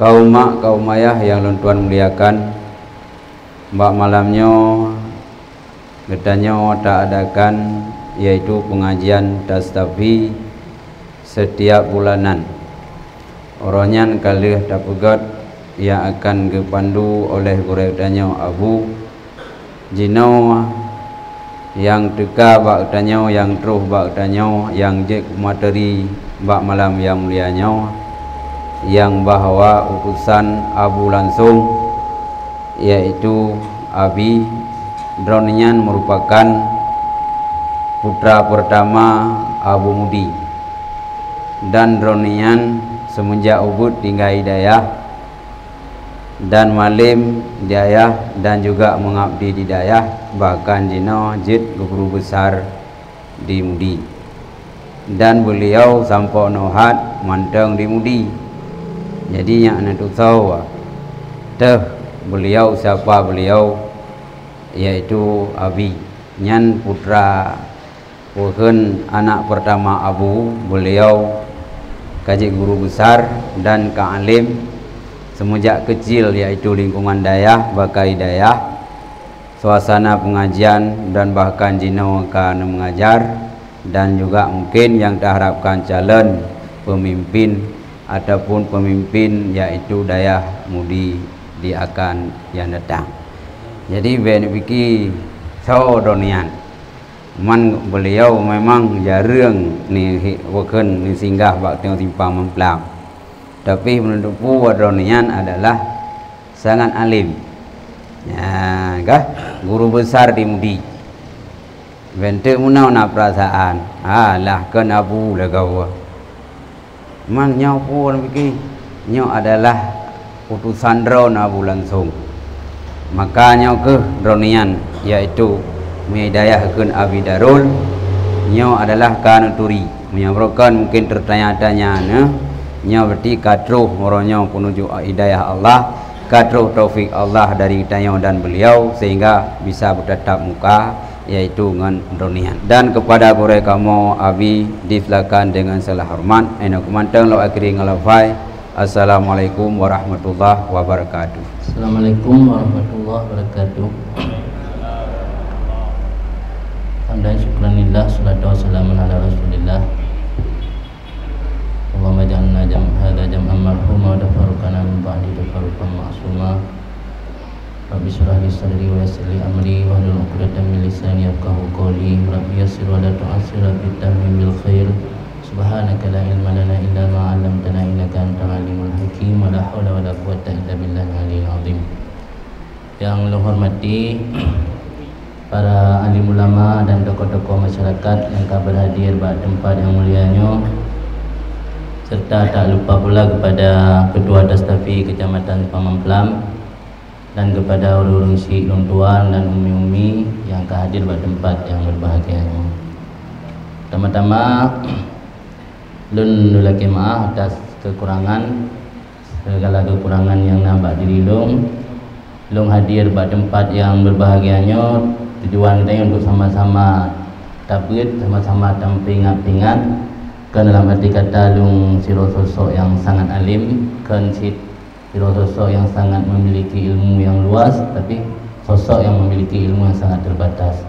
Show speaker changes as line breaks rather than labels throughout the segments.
Kaum mak, kaum ayah yang Tuan muliakan, mbak malamnya gedanya tak adakan yaitu pengajian tastafi setiap bulanan. Orangnya kali dapat yang akan dipandu oleh gurunya Abu Jino yang teka baktanya, yang terus baktanya, yang jek materi bak malam yang mulianya, yang bahwa utusan Abu langsung yaitu Abi Dronian merupakan putra pertama Abu Mudi, dan Dronian semenjak Ubud tinggal Hidayah dan Malim Hidayah dan juga mengabdi di Hidayah, bahkan Jino jid guru besar di Mudi, dan beliau sampai nohat manteng di Mudi. Jadi yang anda tahu beliau siapa beliau, yaitu Abi nyan putra bukan anak pertama Abu. Beliau kaji guru besar dan kaalim semenjak kecil, yaitu lingkungan dayah bakal Hidayah, suasana pengajian dan bahkan Jino akan mengajar, dan juga mungkin yang diharapkan calon pemimpin ataupun pemimpin yaitu dayah Mudi di akan yang datang. Jadi benefiki saudonian man beliau memang jarang ni bukan ni singgah bak tengok simpang memplang, tapi menurut wadonian adalah sangat alim ya kah, guru besar di Mudi. Bentuk munau na perasaan lah kan Abu lagawa man nyau pun begini, nyau adalah utusan drone Abu langsung, maka nyau ke dronian yaitu Hidayah ke Abi Darul, nyau adalah kanuturi menyebabkan mungkin tertanya-tanya nyau berarti katruh moronyo penuju hidayah Allah, katruh taufik Allah dari tanya dan beliau sehingga bisa bertatap muka yaitu dengan dronian. Dan kepada mereka kamu Abi diflakan dengan salah hormat enak manteng lo akhiri ngalafai. Assalamualaikum warahmatullahi wabarakatuh.
Assalamualaikum warahmatullahi wabarakatuh. Hamdan syukranillah, salatu wassalamu ala rasulillah. Allahumma ja'alna hadha jam'an marhuma wa tafarruqana min ba'di tafarruqan ma'suma. Rabbi syrah li sadri wa yassir li amri wa hlul 'uqdatam min lisani yafqahu qawli. Rabbi yassir wa la tu'assir, rabbi tahmil bil khair. Subhanaka la ilma lana illa ma 'allamtana innaka antal alimul hakim. Wa la haula wa la quwwata illa billahil aliyyil azim. Yang saya hormati para alim ulama dan tokoh-tokoh masyarakat yang berhadir pada tempat yang mulianya, serta tak lupa pula kepada Ketua Tastafi Kecamatan Pamamplam dan kepada urung-urung syekh, tuan dan umi-umi yang hadir pada tempat yang berbahagia. Pertama-tama lun nulaki maaf atas kekurangan, segala kekurangan yang nampak diri lung hadir pada tempat yang berbahagianya. Tujuan kita untuk sama-sama tabit, sama-sama tampingat-pingat kan dalam arti kata lung siro sosok yang sangat alim, kan siro sosok yang sangat memiliki ilmu yang luas, tapi sosok yang memiliki ilmu yang sangat terbatas.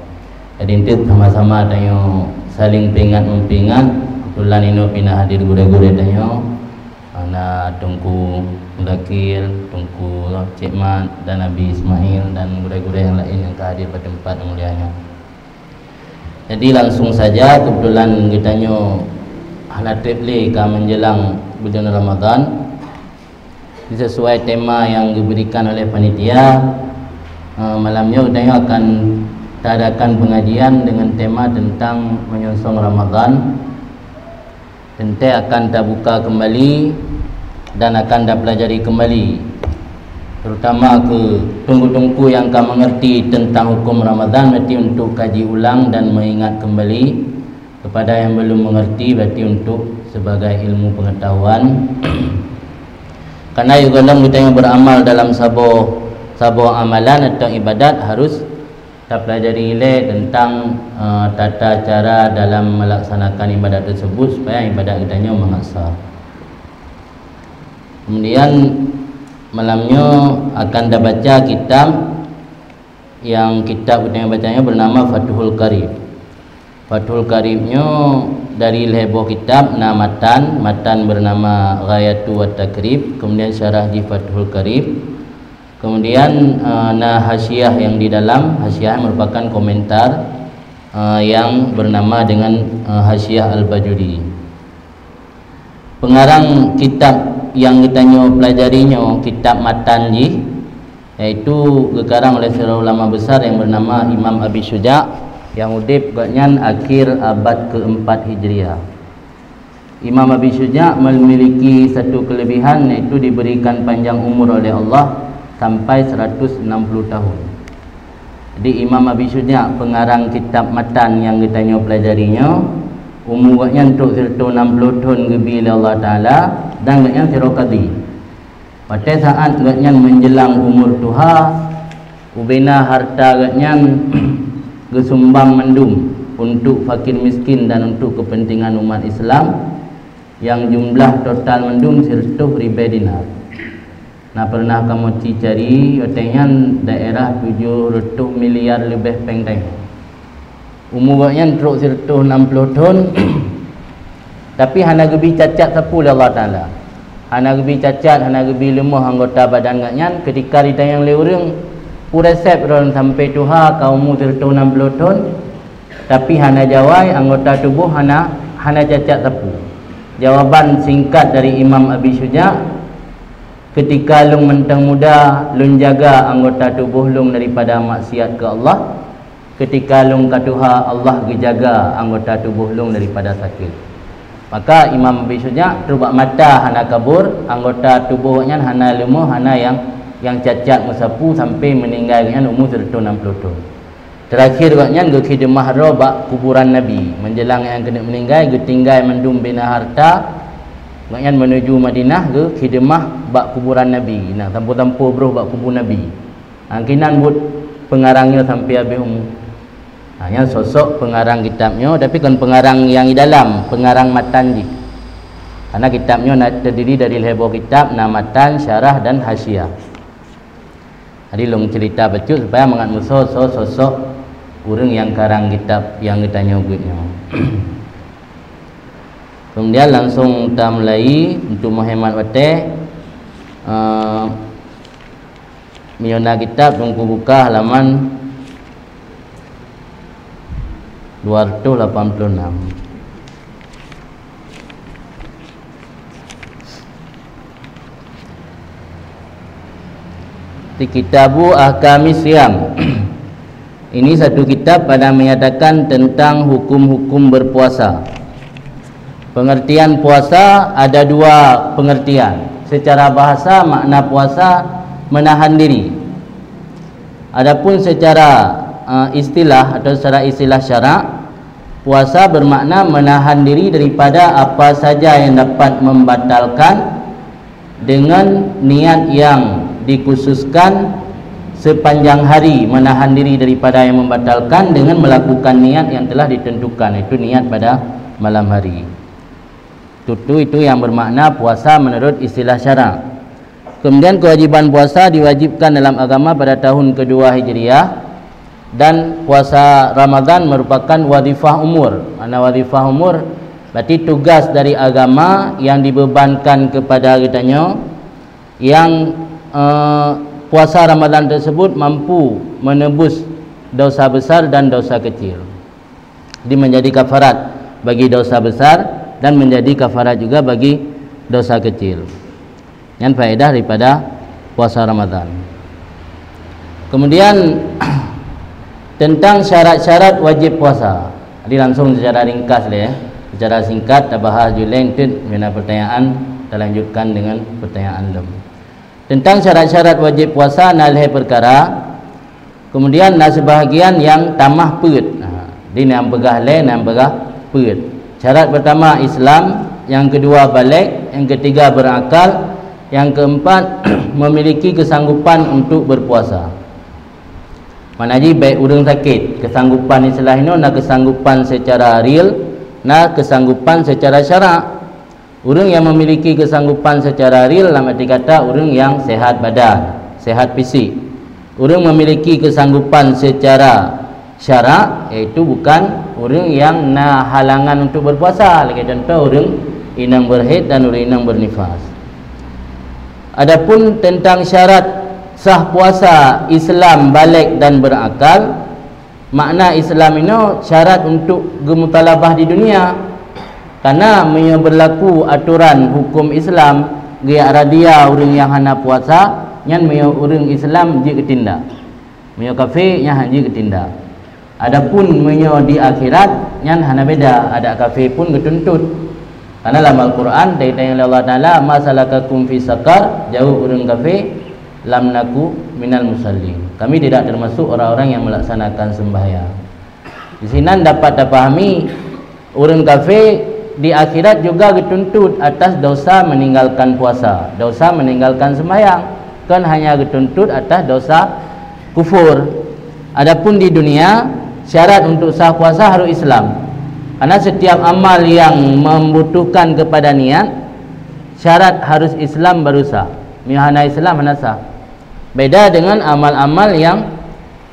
Jadi intit sama-sama tanya saling pingat mempingat. Kebetulan ini pina hadir gure-gure tanya ana Tungku Mudakil, Tungku Cik Mat dan Nabi Ismail dan gure-gure yang lain yang hadir pada tempat yang mulianya. Jadi langsung saja, kebetulan kitanya halatif ka menjelang bulan Ramadan, sesuai tema yang diberikan oleh panitia. Malamnya kita akan adakan pengajian dengan tema tentang menyongsong Ramadan. Tentu akan kita buka kembali dan akan kita pelajari kembali, terutama ke tunggu-tunggu yang akan mengerti tentang hukum Ramadan, berarti untuk kaji ulang dan mengingat kembali. Kepada yang belum mengerti, berarti untuk sebagai ilmu pengetahuan. Karena juga kita yang beramal dalam sabo amalan atau ibadat harus kita pelajari tentang tata cara dalam melaksanakan ibadat tersebut supaya ibadat kita mengasah. Kemudian malamnya akan dah baca kitab yang kitab kita bacanya bernama Fathul Qarib. Fathul Qaribnya dari lebuh kitab matan bernama Ghayatu wat Takrib, kemudian syarah di Fathul Qarib. Kemudian hasyiah yang di dalam hasyiah merupakan komentar yang bernama dengan hasyiah Al-Bajuri. Pengarang kitab yang kita pelajarinya kitab matan ji, yaitu dikarang oleh seorang ulama besar yang bernama Imam Abi Syuja' yang udip gaknyan akhir abad ke-4 Hijriah. Imam Abi Syuja' memiliki satu kelebihan, yaitu diberikan panjang umur oleh Allah sampai 160 tahun. Jadi Imam Abi Syuja' pengarang kitab matan yang kita pelajarinya, umurnya untuk 60 tahun lebih oleh Allah Ta'ala, dan gaknya sirokadi. Pada saat gaknya menjelang umur tuha, ubena harta gaknya gesumbang mendum untuk fakir miskin dan untuk kepentingan umat Islam, yang jumlah total mendum 100 ribu dinar. Nah, pernah kamu cari katanya daerah 700 miliar lebih pengteng. Umurnya teruk 160 tahun. Tapi hana gebi cacat sapu Allah Taala. Hana gebi cacat, hana gebi lemah anggota badan gaknya ketika ditanya oleh orang puresep ron sampai tuha kau umur 160 tahun. Tapi hana jawai anggota tubuh hana cacat sapu. Jawaban singkat dari Imam Abi Syuja', ketika lung mentang muda, lung jaga anggota tubuh lung daripada maksiat ke Allah. Ketika lung katuha, Allah dijaga anggota tubuh lung daripada sakit. Maka Imam Abi Syuja' terubak mata hana kabur, anggota tubuhnya hana lemah, hana yang cacat musapu sampai meninggalnya umur 160 tahun. Terakhir waknya ke khidmah roba kuburan Nabi. Menjelang yang kena meninggal, ke tinggal mendum bina harta, maknanya menuju Madinah ke khidmah bak kuburan Nabi. Nah, tampu-tampu bro bak kubur Nabi. Kinan buat pengarangnya sampai habis umur. Hanya sosok pengarang kitabnya, tapi kan pengarang yang di dalam, pengarang matan ji. Karena kitabnya terdiri dari lebuh kitab, matan, syarah dan hasyiah. Jadi long cerita becut supaya mengat musuh sosok orang yang karang kitab yang kita nyebutnya. Kemudian langsung kita mulai untuk menghemat waktu. Miona kitab tunggu buka halaman 286. Di Kitabu Ahkamis Siyam. Ini satu kitab pada menyatakan tentang hukum-hukum berpuasa. Pengertian puasa ada dua pengertian. Secara bahasa makna puasa menahan diri. Adapun secara istilah atau secara istilah syarak, puasa bermakna menahan diri daripada apa saja yang dapat membatalkan dengan niat yang dikhususkan sepanjang hari, menahan diri daripada yang membatalkan dengan melakukan niat yang telah ditentukan, itu niat pada malam hari. Itu yang bermakna puasa menurut istilah syarak. Kemudian kewajiban puasa diwajibkan dalam agama pada tahun kedua Hijriah, dan puasa Ramadan merupakan wadifah umur. Mana wadifah umur berarti tugas dari agama yang dibebankan kepada kitanya, yang puasa Ramadan tersebut mampu menebus dosa besar dan dosa kecil. Jadi menjadi kafarat bagi dosa besar dan menjadi kafarat juga bagi dosa kecil. Yang faedah daripada puasa Ramadan. Kemudian tentang syarat-syarat wajib puasa. Jadi langsung secara ringkas ya. Secara singkat kita bahas julen itu mana pertanyaan, kita lanjutkan dengan pertanyaan lem. Tentang syarat-syarat wajib puasa nalih perkara. Kemudian sebahagian yang tamah peut. Di yang pegah le, yang pegah peut. Syarat pertama Islam, yang kedua balik, yang ketiga berakal, yang keempat memiliki kesanggupan untuk berpuasa. Manaji baik urang sakit, kesanggupan istilah ini na kesanggupan secara real, na kesanggupan secara syarak. Urang yang memiliki kesanggupan secara real dalam arti kata urang yang sehat badan, sehat fisik. Urang memiliki kesanggupan secara syarak, iaitu bukan urang yang na halangan untuk berpuasa. Lagi contoh urang inang berhaid dan urang inang bernifas. Adapun tentang syarat sah puasa Islam balik dan berakal, makna Islam ini syarat untuk gemutalabah di dunia. Karena ia berlaku aturan hukum Islam gaya radia orang yang hana puasa nyan ia orang Islam je ketindak, ia kafir nya je ketindak. Adapun ia di akhirat nyan hana beda, ada kafir pun ketuntut. Karena dalam Al-Quran tanya Allah Taala masalakakum fi saqar, jauh orang kafir lam naku minal musallin, kami tidak termasuk orang-orang yang melaksanakan sembahyang. Di sini dapat dipahami orang kafir di akhirat juga dituntut atas dosa meninggalkan puasa, dosa meninggalkan sembahyang, kan hanya dituntut atas dosa kufur. Adapun di dunia syarat untuk sah puasa harus Islam, karena setiap amal yang membutuhkan kepada niat syarat harus Islam baru sah. Mihana Islam hana sah. Beda dengan amal-amal yang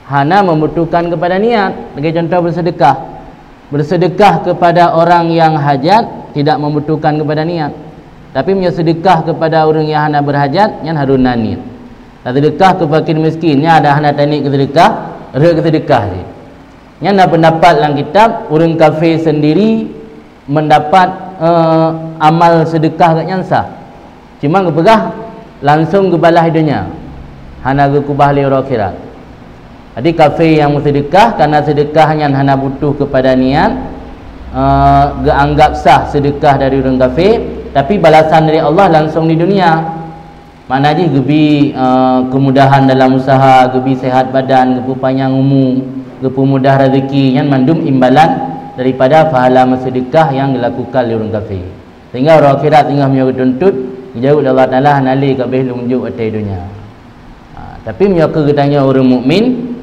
hana membutuhkan kepada niat. Bagi contoh bersedekah. Bersedekah kepada orang yang hajat tidak membutuhkan kepada niat. Tapi sedekah kepada orang yang hana berhajat yang harus niat. Sedekah ke fakir miskin nya ada hana teknik sedekah, re sedekah je. Yang nak pendapat dalam kitab orang kafir sendiri mendapat amal sedekah kat yang sah. Cuma kepegah langsung ke balah dunia, hana ke kubah li akhirat. Jadi kafir yang sedekah karena sedekahnya hana butuh kepada niat, anggap sah sedekah dari orang kafir, tapi balasan dari Allah langsung di dunia. Maknanya gebi kemudahan dalam usaha, gebi sehat badan, gebi panjang umur, gebi mudah rezeki, yang mandum imbalan daripada pahala sedekah yang dilakukan oleh orang kafir. Sehingga orang akhirat tinggal menyuruh jauh Allah Taala nali kabeh lunjuk atas dunia. Tapi mereka katanya orang mukmin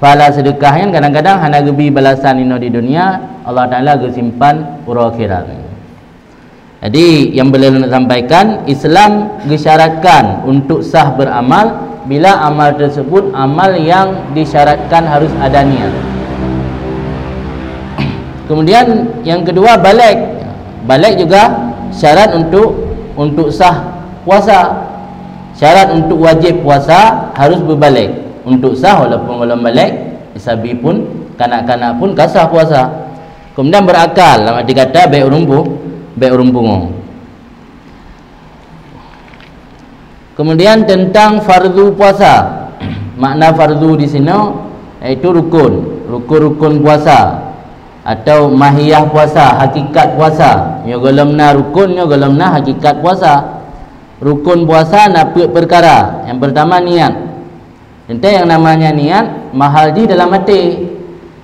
pahala sedekahnya kadang-kadang hana gebi balasan ino di dunia, Allah Taala ge simpan ura akhirat. Jadi yang beliau nak sampaikan, Islam disyaratkan untuk sah beramal bila amal tersebut amal yang disyaratkan harus ada niat. Kemudian yang kedua balik. Balik juga syarat untuk sah puasa. Syarat untuk wajib puasa harus berbalik. Untuk sah walaupun belum balik, isabi pun kanak-kanak pun kasah puasa. Kemudian berakal, lama dikata baik rumpungo. Kemudian tentang fardu puasa. Makna fardu di sini iaitu rukun puasa atau mahiyah puasa, hakikat puasa. Nya golamna rukun, nya golamna hakikat puasa. Rukun puasa napa perkara? Yang pertama niat. Tentang yang namanya niat mahal di dalam hati.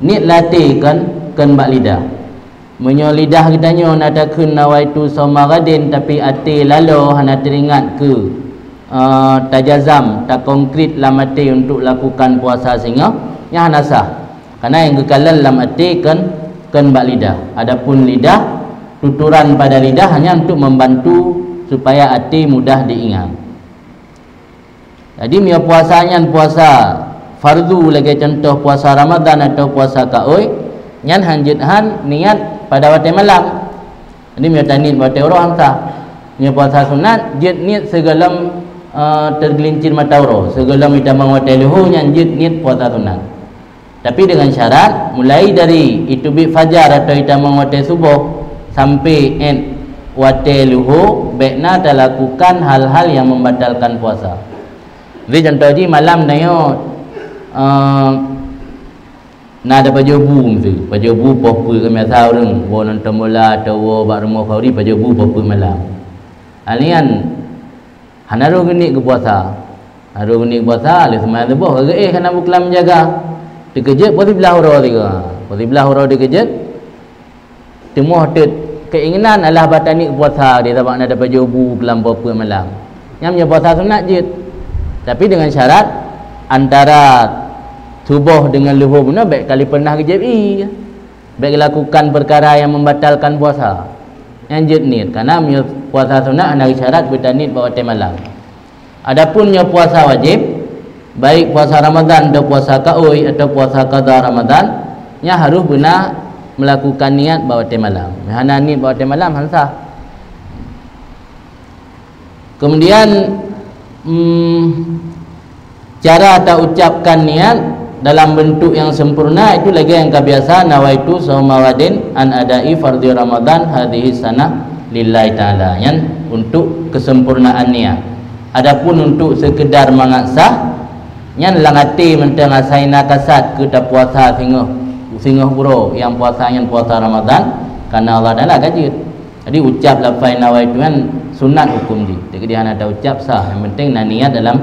Niat latih kan bak lidah. Menyo lidah kitanya nadakeun nawaitu somagadin tapi hati lalu hana teringat ke tajazam, tak konkret dalam hati untuk lakukan puasa sehingga nya hana sah. Karena yang kekalan dalam hati kan bak lidah. Adapun lidah, tuturan pada lidah hanya untuk membantu supaya hati mudah diingat. Jadi mia puasanya puasa fardu lagi contoh puasa Ramadan atau puasa Kaoi nyan hanjithan niat pada waktu malam. Jadi mia tanit waktu orang sah. Mia puasa sunat jit niat segalam tergelincir mata uro, segalam idamang waktu luhu nyan jit niat puasa sunat. Tapi dengan syarat mulai dari itu bi fajar atau idamang waktu subuh sampai waktu luhu baikna lakukan hal-hal yang membatalkan puasa. Jadi contoh di malam nayo na ada baju bu mesti baju bu popu ke masa orang wo nonton bola atau wo bak rumah kauri baju bu popu malam. Alian hanaru geni ke puasa. Haru geni puasa le semai tu boh ke kana buklam menjaga. Dikejut poti belah hurau tiga. Poti belah hurau dikejut. Temu hotet keinginan Allah batani puasa dia tak nak dapat jobu kelam apa malam. Yang puasa sunat je. Tapi dengan syarat antara subuh dengan luhur pun baik kali pernah ke JI, baik lakukan perkara yang membatalkan puasa yang jetnit, karena puasa sunat ada syarat bertanit bahawa time malam. Adapun puasa wajib, baik puasa Ramadan atau puasa Qaui atau puasa qada Ramadan, nya harus benar melakukan niat bahawa time malam. Hana niat bahawa time malam hansah. Kemudian cara atau ucapkan niat dalam bentuk yang sempurna itu lagi yang kebiasa, nawaitu shauma wadin an adai fardhi Ramadan hadhihi sanah lillahi ta'ala, yang untuk kesempurnaan niat. Adapun untuk sekedar mengaksah yang lang hati mentang asaina kasat ke tak puasa singoh bro yang puasa Ramadan karena Allah Taala gaji. Jadi ucap lafaz nawaitu kan sunat hukum di. Jadi dia ada ucap sah, yang penting niat dalam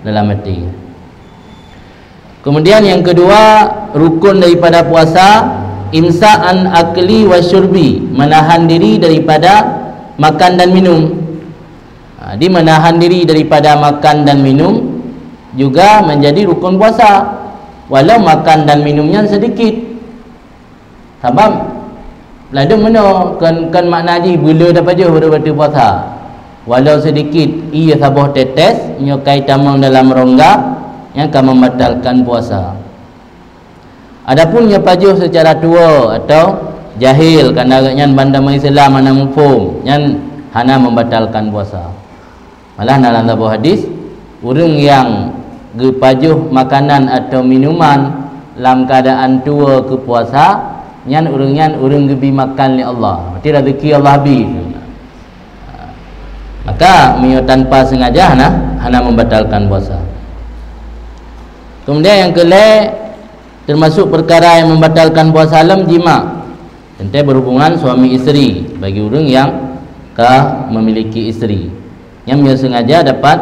hati. Kemudian yang kedua, rukun daripada puasa, imsa'an akli wa syurbi, menahan diri daripada makan dan minum. Di menahan diri daripada makan dan minum juga menjadi rukun puasa, walau makan dan minumnya sedikit. Sebab ladung mana kan makna ji bila dapat je pada puasa. Walau sedikit ia sabah tetes nyokai tamang dalam rongga yang akan membatalkan puasa. Adapun yang pajuh secara tua atau jahil kerana yang bandar Islam mana mufhum yang hana membatalkan puasa. Malah dalam sebuah hadis, orang yang gepajuh makanan atau minuman dalam keadaan tua ke puasa, yang orang gebi makan oleh Allah. Berarti rezeki Allah habis. Maka tanpa sengaja hana membatalkan puasa. Kemudian yang kelima, termasuk perkara yang membatalkan puasa alam, jima. Tentu berhubungan suami isteri bagi orang yang memiliki isteri, yang sengaja dapat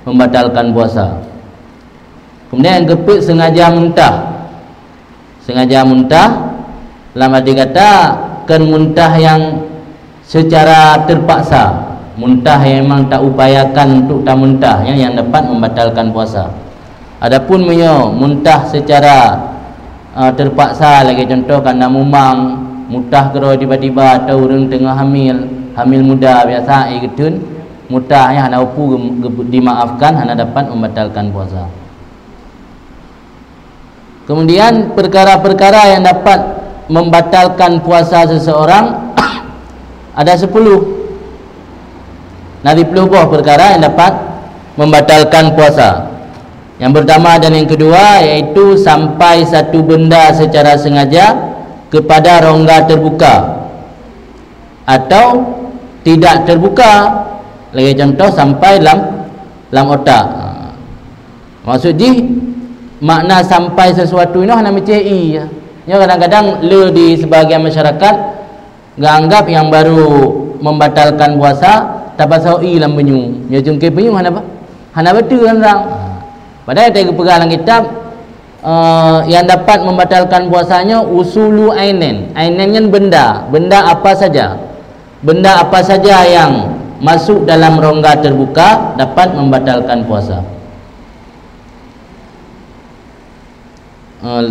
membatalkan puasa. Kemudian yang kepit, sengaja muntah dalam arti kata kan muntah yang secara terpaksa, muntah yang memang tak upayakan untuk tak muntah, yang dapat membatalkan puasa. Adapun muntah secara terpaksa, lagi contoh kerana mumang, muntah kero tiba-tiba atau orang tengah hamil muda biasa getun, muntahnya hana upu dimaafkan, hana dapat membatalkan puasa. Kemudian perkara-perkara yang dapat membatalkan puasa seseorang ada 10. Dari 10 buah perkara yang dapat membatalkan puasa. Yang pertama dan yang kedua yaitu sampai satu benda secara sengaja kepada rongga terbuka atau tidak terbuka. Lagi contoh sampai dalam otak. Maksudnya makna sampai sesuatu ini hanya mencei. Ya, kadang-kadang di sebagian masyarakat anggap yang baru membatalkan puasa tak pasal dalam penyu. Ya jungkir penyu hana apa? Hana betul kan orang. Padahal kita pegang dalam kitab yang dapat membatalkan puasanya usulu ainen. Ainennya benda apa saja. Benda apa saja yang masuk dalam rongga terbuka dapat membatalkan puasa.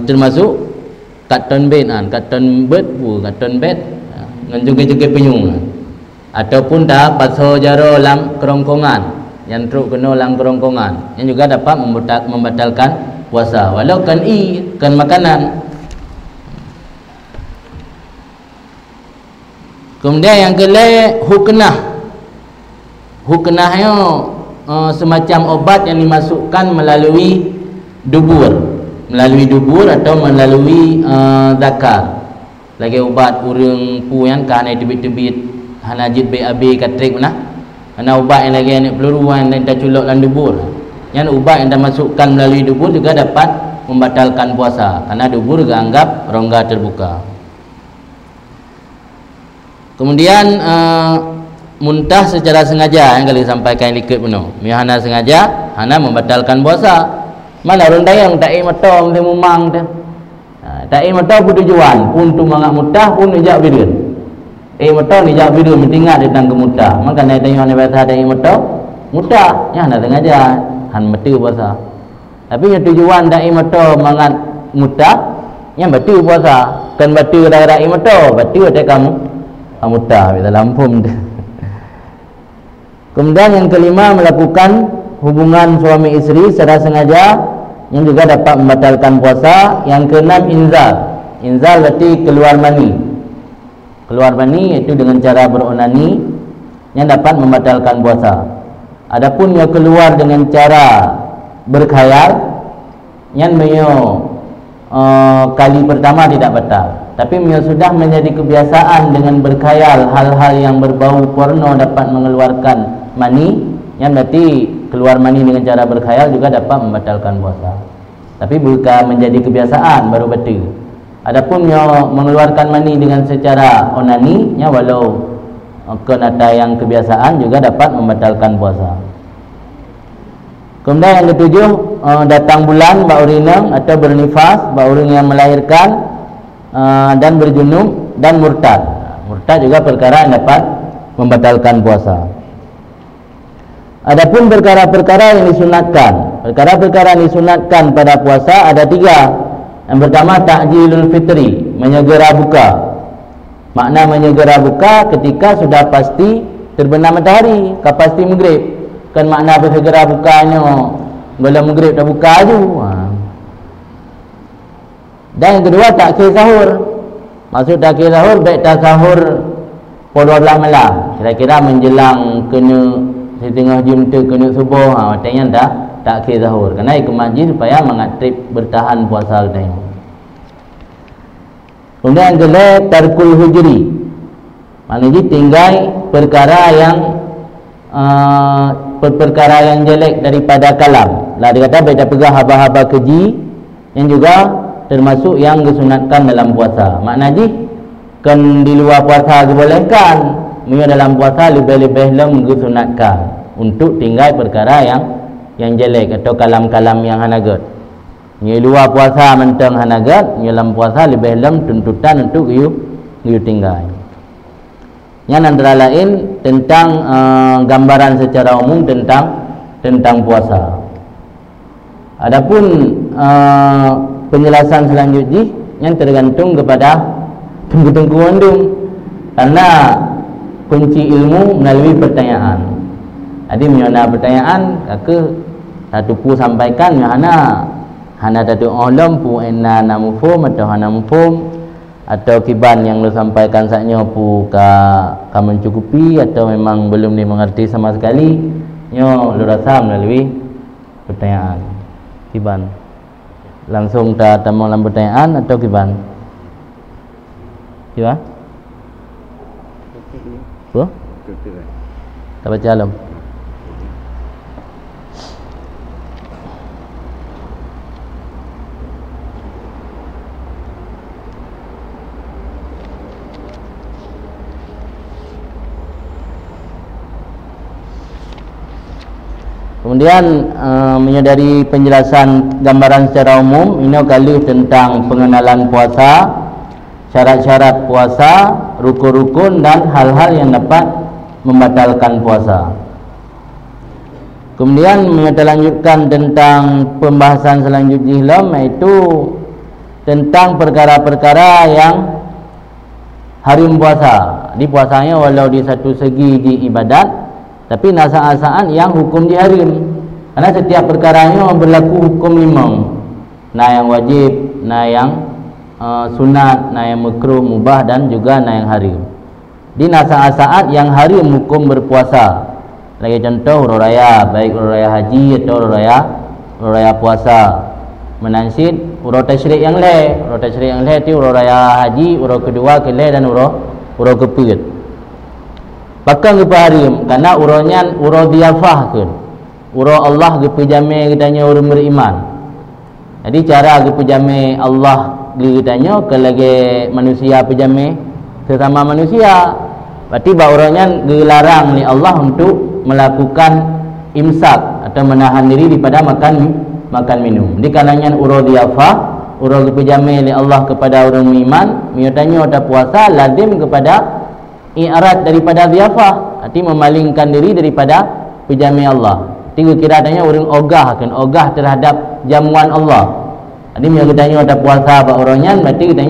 Termasuk katon bed katon bed ngejungkir-jungkir penyu. Ataupun dah pasal jaro dalam kerongkongan, yang teruk kena dalam kerongkongan, yang juga dapat membatalkan puasa walau kan makanan. Kemudian yang kelima, huknahnya semacam obat yang dimasukkan melalui dubur atau melalui zakar. Lagi obat urang puyan kan tebit-tebit hanajit BAB katrik mana. Ana ubat yang lagi anak peluruan dan tak culuk dalam dubur. Yang ubat yang dah masukkan melalui dubur juga dapat membatalkan puasa karena dubur dianggap rongga terbuka. Kemudian muntah secara sengaja yang kali sampaikan likit penuh. Hana sengaja, hana membatalkan puasa. Mana orang dayang tak mata dia memang dia. Tak mata pun tujuan, pun tu mangak muntah pun ijak bidun. Mata ni jauh biru mentingat datang ke muta. Maka naik tengok ni bahasa ada mata muta. Ya nak sengaja han mati puasa. Tapi yang tujuan dai motor mangat mudah yang batu puasa kan batu dai motor batu ada kamu mudah dalam pum. Kemudian yang kelima, melakukan hubungan suami istri secara sengaja yang juga dapat membatalkan puasa. Yang keenam, inzal. Inzal berarti keluar mani. Keluar mani itu dengan cara beronani yang dapat membatalkan puasa. Adapun yang keluar dengan cara berkhayal yang kali pertama tidak batal. Tapi sudah menjadi kebiasaan dengan berkhayal hal-hal yang berbau porno dapat mengeluarkan mani, yang berarti keluar mani dengan cara berkhayal juga dapat membatalkan puasa. Tapi bukan menjadi kebiasaan baru betul. Adapun yang mengeluarkan mani dengan secara onani, nya walau kenata yang kebiasaan juga dapat membatalkan puasa. Kemudian yang ketujuh, datang bulan ba'urinam atau bernifas, ba'uring yang melahirkan dan berjunub dan murtad. Murtad juga perkara yang dapat membatalkan puasa. Adapun perkara-perkara yang disunatkan, perkara-perkara yang disunatkan pada puasa ada tiga. Yang pertama, ta'jilul fitri, menyegera buka. Makna menyegera buka ketika sudah pasti terbenam matahari, pasti maghrib. Kan makna bersegera bukanya bila maghrib dah buka je. Dan yang kedua, takhir sahur. Maksud takhir sahur, baik tak sahur pukul 12 malam, kira-kira menjelang kena setengah jam tu kena subuh, maknanya dah takhir sahur. Kerana ikut masjid supaya mengatrib bertahan puasa katanya. Kemudian yang kedua, tarkul hujri. Maknanya tinggal perkara yang perkara yang jelek daripada kalam. Lah dia kata baca pegang haba-haba keji yang juga termasuk yang disunatkan dalam puasa. Maknanya kan di luar puasa dibolehkan, punya dalam puasa lebih-lebih lem disunatkan untuk tinggal perkara yang jelek atau kalam-kalam yang hanagat. Di luar puasa mentang hanagat, di dalam puasa lebih lem tuntutan untuk you tinggal. Yang antara lain tentang gambaran secara umum tentang puasa. Adapun penjelasan selanjutnya yang tergantung kepada tunggu-tunggu andung, karena kunci ilmu melalui pertanyaan. Jadi menyana pertanyaan kakak satu pu sampaikan hana tatu olam pu enna namufum atau hana mufum atau kiban yang lu sampaikan saknya pu ka mencukupi atau memang belum dimengerti sama sekali, nyo lu rasa melalui pertanyaan. Kiban langsung tak temu dalam pertanyaan atau kiban? Ya? Apa? Tak baca alam. Kemudian menyadari penjelasan gambaran secara umum ini kali tentang pengenalan puasa, syarat-syarat puasa, rukun-rukun dan hal-hal yang dapat membatalkan puasa. Kemudian melanjutkan tentang pembahasan selanjutnya yaitu tentang perkara-perkara yang harim puasa. Di puasanya walau di satu segi di ibadat, tapi nasa-asaan yang hukum diharim. Karena setiap perkaranya berlaku hukum limang. Nah yang wajib, nah yang sunat, nah yang makruh, mubah dan juga nah yang harim. Di nasa-asaan yang harim hukum berpuasa. Lagi contoh urut raya, baik urut raya haji atau urut raya puasa. Menansid urut tasyrik yang leh. Urut tasyrik yang leh itu urut raya haji, urut kedua keleh dan urut kepit. Bahkan kepa harim karena urutnya urut diafah kan. Urut Allah kepejame kitanya urut beriman. Jadi cara kepejame Allah kitanya ke lagi manusia pejame sesama manusia. Berarti urutnya dilarang ni Allah untuk melakukan imsak atau menahan diri daripada makan minum. Di kanannya urut diafah, urut kepejame ni Allah kepada orang beriman, miutanya ada puasa lazim kepada i'rad daripada diafah, arti memalingkan diri daripada pejami Allah. Tiga kira tanya orang ogah terhadap jamuan Allah. Jadi bila kita ada puasa bak orangnya, berarti kita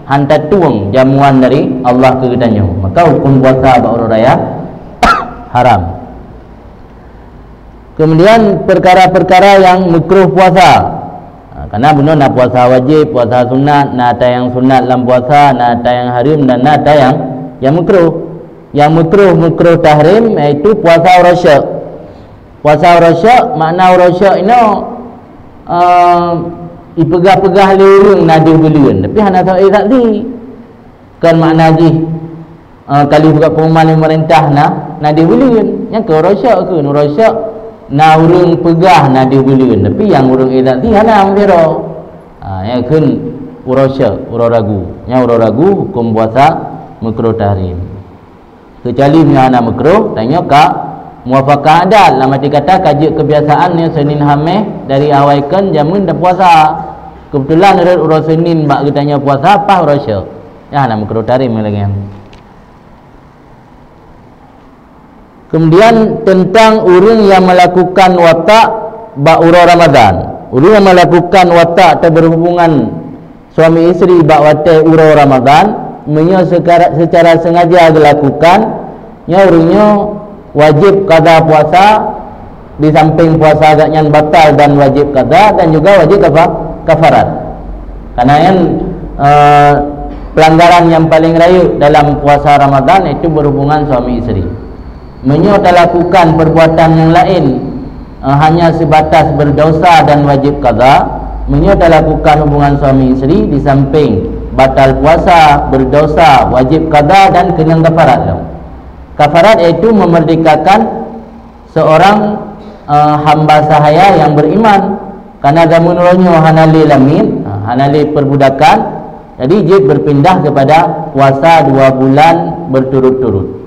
hantar tuang jamuan dari Allah ke kita. Maka hukum puasa bak orang raya haram. Kemudian perkara-perkara yang makruh puasa. Karena benar nak puasa wajib, puasa sunat, nak ada yang sunat dalam puasa, nak ada yang haram dan nak ada yang makruh. Yang makruh tahrim iaitu puasa urasyak. Puasa urasyak, makna urasyak ini ipegah-pegah lurung nadi belian. Tapi hana tahu tadi kan makna ji kali buka pengumuman pemerintah nadi belian. Yang ke urasyak ke urasyak na urung pegah nadi belian. Tapi yang urung tadi hana ambiro. Yang kun urasyak, ragu. Yang ragu hukum puasa makruh tahrim. Kecuali miana makruh tanya ka muafakah adat dalam arti kata kaji kebiasaan yang Senin Hameh dari awaikan jamun dah puasa. Kebetulan ada urang Senin bak kitanya puasa apa urasya. Ya nak makruh tahrim lagi. Kemudian tentang orang yang melakukan watak bak urang Ramadan. Orang yang melakukan watak atau berhubungan suami isteri bak watak urang Ramadan secara sengaja dilakukan, orangnya wajib qada puasa, di samping puasa agaknya batal dan wajib qada, dan juga wajib kafarat. Karena yang pelanggaran yang paling rayu dalam puasa Ramadan itu berhubungan suami isteri. Menyo lakukan perbuatan yang lain hanya sebatas berdosa dan wajib qada, menyo lakukan hubungan suami isteri di samping batal puasa, berdosa, wajib qada dan kena kafarat. Kafarat iaitu memerdekakan seorang hamba sahaya yang beriman. Karena zaman orangnya hanali lamin, hanali perbudakan, jadi dia berpindah kepada puasa 2 bulan berturut-turut.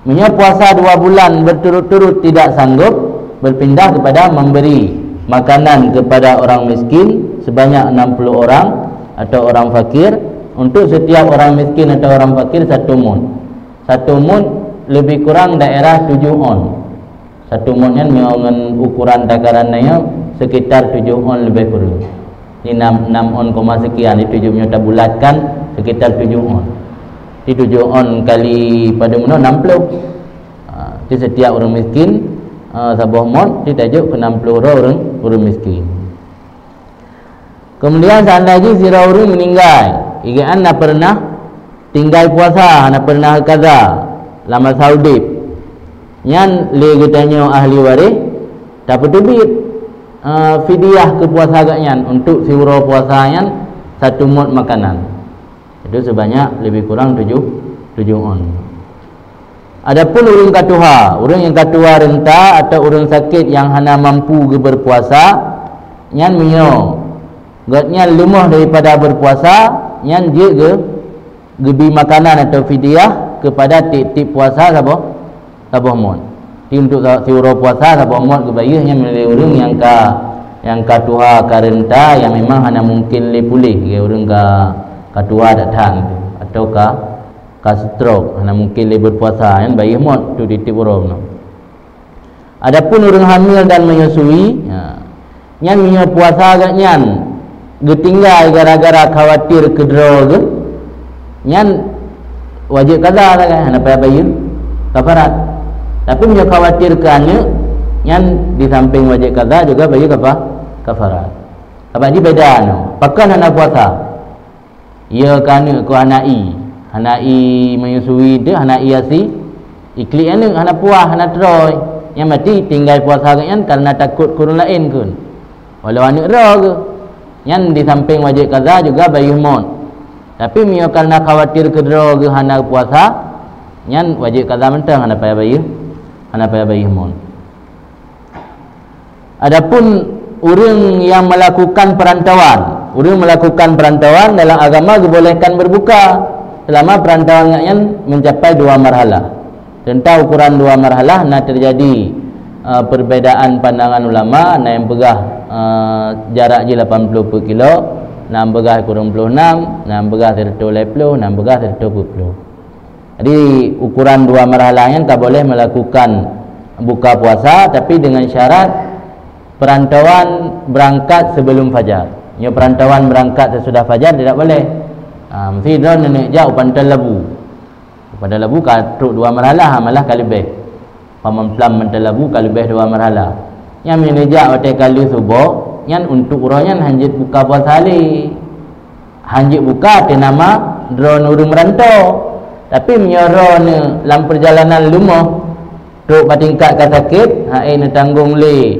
Punya puasa 2 bulan berturut-turut tidak sanggup, berpindah kepada memberi makanan kepada orang miskin sebanyak 60 orang atau orang fakir. Untuk setiap orang miskin atau orang fakir 1 mun. 1 mun lebih kurang daerah 7 on. 1 mun kan dengan ukuran takarannya sekitar 7 on lebih kurang. Ini 6 on, sekian. Di 7 nya tak bulatkan sekitar 7 on. Di 7 on kali pada mana 60. Di setiap orang miskin sebuah mon ditajuk ke 60 orang miskin. Kemudian seandainya sira orang meninggal, igaan nak pernah tinggal puasa, nak pernah kaza lama saudip. Nyan le getanya ahli waris dapat duit fidyah ke puasa agaknya untuk siura puasanya 1 mud makanan. Itu sebanyak lebih kurang 7 on. Adapun orang katuha, orang yang katuha renta atau orang sakit yang hana mampu berpuasa, nyan minyo gatnya lemah daripada berpuasa, nyan dia gebi makanan atau fidyah kepada tip-tip puasa sabah mon. Ti untuk siura puasa sabah mon kebayah nya milih orang yang katuha karenta yang memang hana mungkin le pulih ke orang katuha datang itu atau ka stroke hana mungkin le berpuasa yang bayah mon tu tip orang. Adapun orang hamil dan menyusui, nyan minyo puasa agaknya getinggal gara-gara khawatir kedro ke, nyan wajib qada lah kan, apa bayar kafarat. Tapi punya khawatir kannya, nyan di samping wajib qada juga bayar kafarat. Apa ni beda no? Pakan hana puasa. Ia kannya ku hanai menyusui dia hanai asi, ikli anu hana puah hana troy. Yang mati tinggal puasa kan karena takut kurun lain kun. Walau anak roh ke, yang di samping wajib qada juga bayar mon. Tapi mio karena khawatir kedro ke hana puasa, yang wajib qada mentang hana payah bayar mon. Adapun orang yang melakukan perantauan dalam agama dibolehkan berbuka selama perantauannya mencapai 2 marhalah. Tentang ukuran 2 marhalah nak terjadi perbezaan pandangan ulama. Nak yang pegah jarak je 80 per kilo, nak yang pegah kurang 26, nak yang pegah 120, nak yang pegah 120. Jadi ukuran 2 marhalah yang tak boleh melakukan buka puasa, tapi dengan syarat perantauan berangkat sebelum fajar. Nyo perantauan berangkat sesudah fajar tidak boleh. Mesti dia nenek jauh pantai labu. Pada labu katruk 2 marhalah malah kalibeh. Paman pelam pantai labu kalibeh 2 marhalah. Yang menejak hotel kali subuh, yang untuk urangnya hanjit buka puasa ali. Hanjit buka te nama drone urung merantau. Tapi menyoro ni dalam perjalanan lumah duk patingkat ka sakit, hae ne tanggung le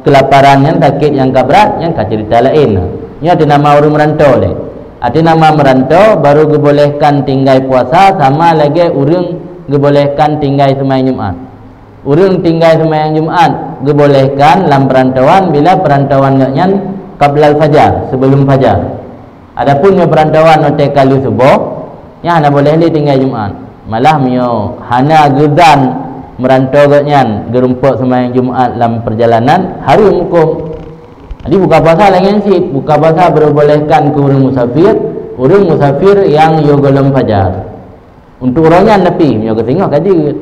kelaparan yang sakit yang kabrat yang ka cerita lain. Nya ada nama orang merantau le. Ada nama merantau baru dibolehkan tinggal puasa, sama lagi orang dibolehkan tinggal sembahyang Jumaat. Orang tinggal sembahyang Jumaat dibolehkan dalam perantauan bila perantauan nya qabla fajar, sebelum fajar. Adapun nya perantauan hotel kali subuh, nya hana boleh le tinggal Jumaat. Malah mio hana gedan merantau gatnyan gerumpuk sembahyang Jumaat dalam perjalanan hari hukum. Jadi buka puasa lain sih, buka puasa berbolehkan ke orang musafir yang yo golong fajar. Untuk orangnya nepi mio ke tengok kaji.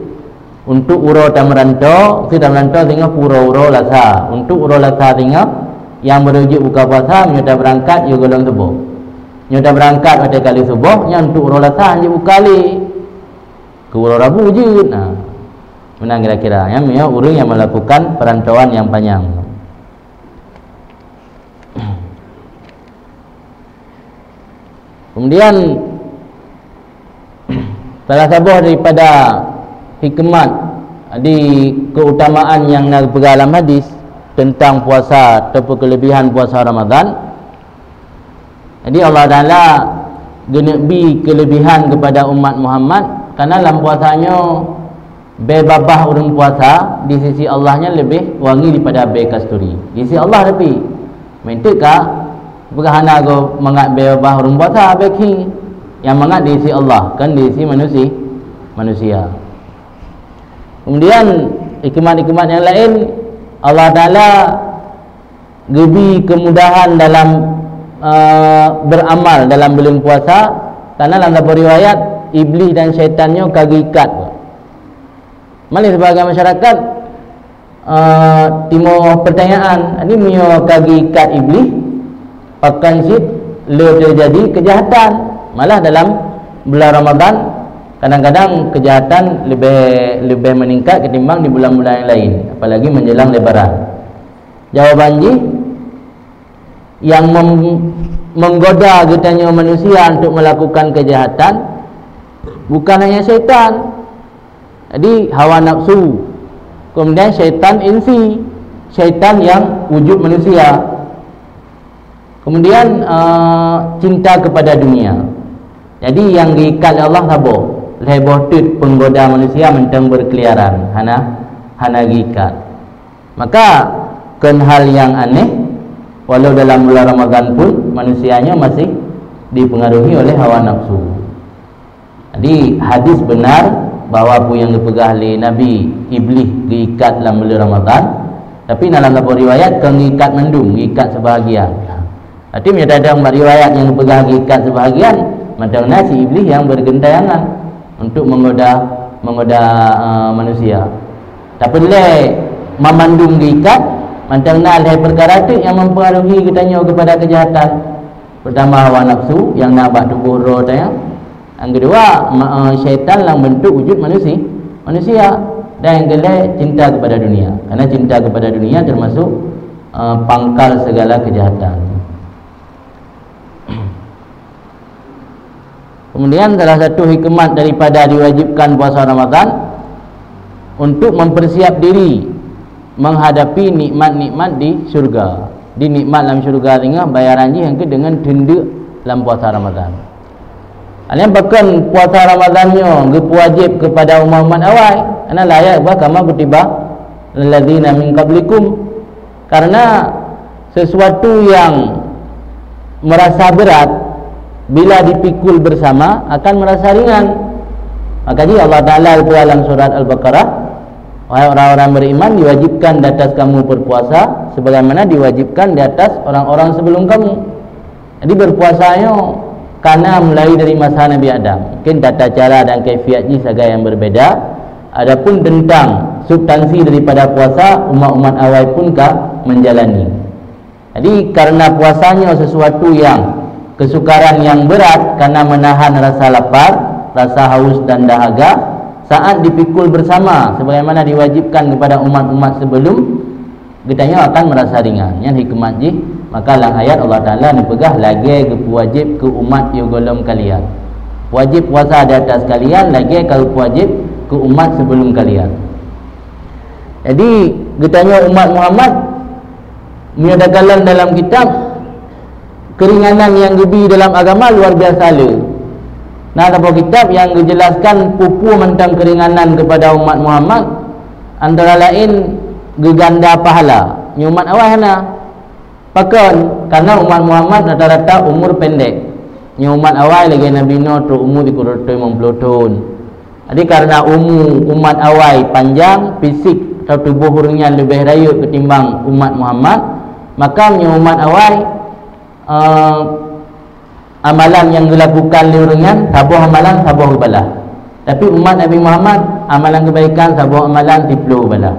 Untuk uro tam merantau, si tam merantau tengok uro lasa. Untuk uro lasa tengok yang merujuk buka puasa mio dah berangkat yo golong subuh. Mio dah berangkat pada kali subuh, yang untuk uro lasa hanya buka kali. Ke uro Rabu je. Menang kira-kira ya, orang yang melakukan perantauan yang panjang. Kemudian salah satu daripada hikmat di keutamaan yang dipegang dalam hadis tentang puasa ataupun kelebihan puasa Ramadan. Jadi Allah Taala genebi kelebihan kepada umat Muhammad karena dalam puasanya babah orang puasa di sisi Allahnya lebih wangi daripada be kasturi. Di sisi Allah lebih. Mentika berhana go mangat babah orang puasa be king yang mangat di sisi Allah, kan di sisi manusia. Kemudian hikmat-hikmat yang lain Allah Taala gebi kemudahan dalam beramal dalam bulan puasa, karena dalam riwayat iblis dan syaitannya kagikat. Mali sebagai masyarakat timur pertanyaan, ini mio kagi kat iblis pakan sit le terjadi kejahatan. Malah dalam bulan Ramadan kadang-kadang kejahatan lebih meningkat ketimbang di bulan-bulan yang lain, apalagi menjelang lebaran. Jawabannya yang menggoda kitanya manusia untuk melakukan kejahatan bukan hanya syaitan. Jadi hawa nafsu, kemudian syaitan insi, syaitan yang wujud manusia, kemudian cinta kepada dunia. Jadi yang diikat Allah sabo lebotit penggoda manusia mentang berkeliaran hana gikat. Maka kan hal yang aneh, walau dalam bulan Ramadan pun manusianya masih dipengaruhi oleh hawa nafsu. Jadi hadis benar bahawa apa yang dipegang oleh Nabi, iblis diikat dalam bulan Ramadan, tapi dalam riwayat kan diikat mendung, diikat sebahagian. Arti ada riwayat yang dipegang diikat sebahagian, macam nasi iblis yang bergentayangan untuk menggoda manusia. Tak boleh memandung diikat, macam nak perkara itu yang mempengaruhi kitanya kepada kejahatan. Pertama hawa nafsu yang nak buat tubuh roh tanya. Yang kedua syaitan dalam bentuk wujud manusia. Dan yang kedua cinta kepada dunia, karena cinta kepada dunia termasuk pangkal segala kejahatan. Kemudian salah satu hikmat daripada diwajibkan puasa Ramadan untuk mempersiap diri menghadapi nikmat-nikmat di syurga. Di nikmat dalam syurga tengah bayarannya yang ke dengan denda dalam puasa Ramadan. Yang bahkan puasa Ramadannya wajib kepada umat-umat awal, karena layak kama kutiba lilladzina min qablikum, karena sesuatu yang merasa berat bila dipikul bersama akan merasa ringan. Makanya Allah Ta'ala itu dalam surat Al-Baqarah, wahai orang-orang beriman, diwajibkan di atas kamu berpuasa sebagaimana diwajibkan di atas orang-orang sebelum kamu. Jadi berpuasanya karena mulai dari masa Nabi Adam, mungkin tata cara dan kaifiatnya saja yang berbeda, Adapun tentang substansi daripada puasa, umat-umat awal pun menjalani. Jadi karena puasanya sesuatu yang kesukaran yang berat, karena menahan rasa lapar, rasa haus dan dahaga, saat dipikul bersama sebagaimana diwajibkan kepada umat-umat sebelum, kitanya akan merasa ringan. Yang hikmat ji, maka dalam ayat Allah Ta'ala dipegah lagi wajib ke umat yugolom kalian. Wajib puasa di atas kalian lagi kalau wajib ke umat sebelum kalian. Jadi kitanya umat Muhammad menyatakan dalam kitab keringanan yang lebih dalam agama luar biasa le. Nah, dalam kitab yang dijelaskan pupu tentang keringanan kepada umat Muhammad, antara lain geganda pahala. Ni umat awal hana. Pakan karena umat Muhammad rata-rata umur pendek. Ni umat awal lagi Nabi Nuh tu umur 350 tahun. Jadi karena umat awal panjang, fisik atau tubuh orangnya lebih raya ketimbang umat Muhammad, maka umat awal amalan yang dilakukan oleh orangnya sabuh amalan sabuh balah. Tapi umat Nabi Muhammad amalan kebaikan sabuh amalan 10 balah.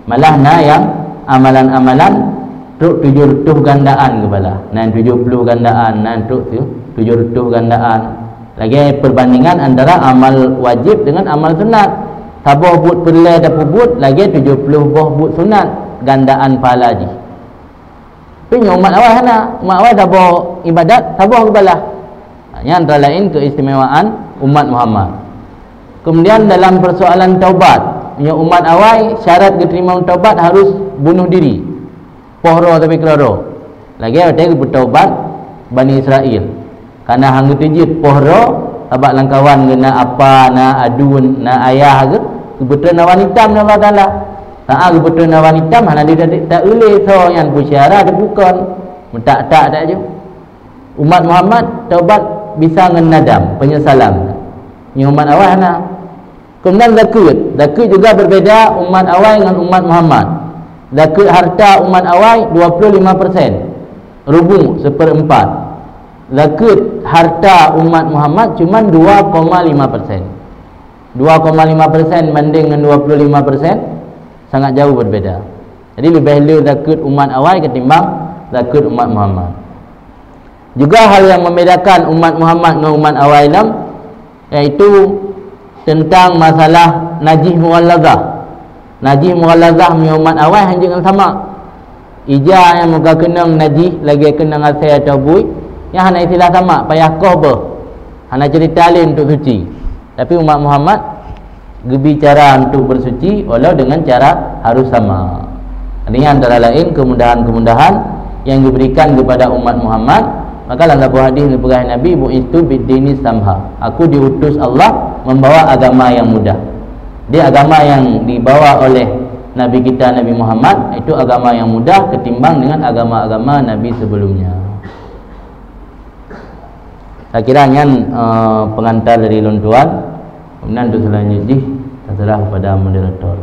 Malah yang amalan-amalan tuk 70 gandaan kebalah. Nan 70 gandaan, nan tuk 70 gandaan. Lagi perbandingan antara amal wajib dengan amal sunat. Sabuh but perlai dan pubut lagi 70 buah but sunat gandaan pahala ji. Tapi umat awal hana, umat awal sabuh ibadat sabuh kebalah. Ini antara lain keistimewaan umat Muhammad. Kemudian dalam persoalan taubat, umat awal syarat keterima taubat harus bunuh diri. Pohro tapi keloro. Lagi ada yang bertaubat Bani Israel. Karena hang tujit pohro abak langkawan kena apa na adun na ayah ke kebetulan wanita na Allah Taala. Saat kebetulan wanita mana dia tak boleh so yang bersyarah dia bukan tak je. Umat Muhammad taubat bisa ngenadam penyesalan. Ni umat awal na. Kemudian zakat juga berbeza umat awal dengan umat Muhammad. Zakat harta umat awal 25%, rubu 1/4. Zakat harta umat Muhammad cuma 2,5%. 2,5% banding dengan 25% sangat jauh berbeza. Jadi lebih elok zakat umat awal ketimbang zakat umat Muhammad. Juga hal yang membedakan umat Muhammad dengan umat awal iaitu tentang masalah najis mughallazah. Najis mughallazah umat awal hanya dengan sama. Ija yang muka kenang najis lagi kenang asal atau bui, yang hanya istilah sama, payah koh hanya cerita lain untuk suci. Tapi umat Muhammad berbicara untuk bersuci walau dengan cara harus sama. Artinya antara lain kemudahan-kemudahan yang diberikan kepada umat Muhammad. Maka dalam sebuah hadis diberikan Nabi, bu'istu bid-dini samha. Aku diutus Allah membawa agama yang mudah. Dia agama yang dibawa oleh Nabi kita Nabi Muhammad itu agama yang mudah ketimbang dengan agama-agama Nabi sebelumnya. Saya kira pengantar dari Luntuan. Kemudian untuk selanjutnya terserah kepada moderator.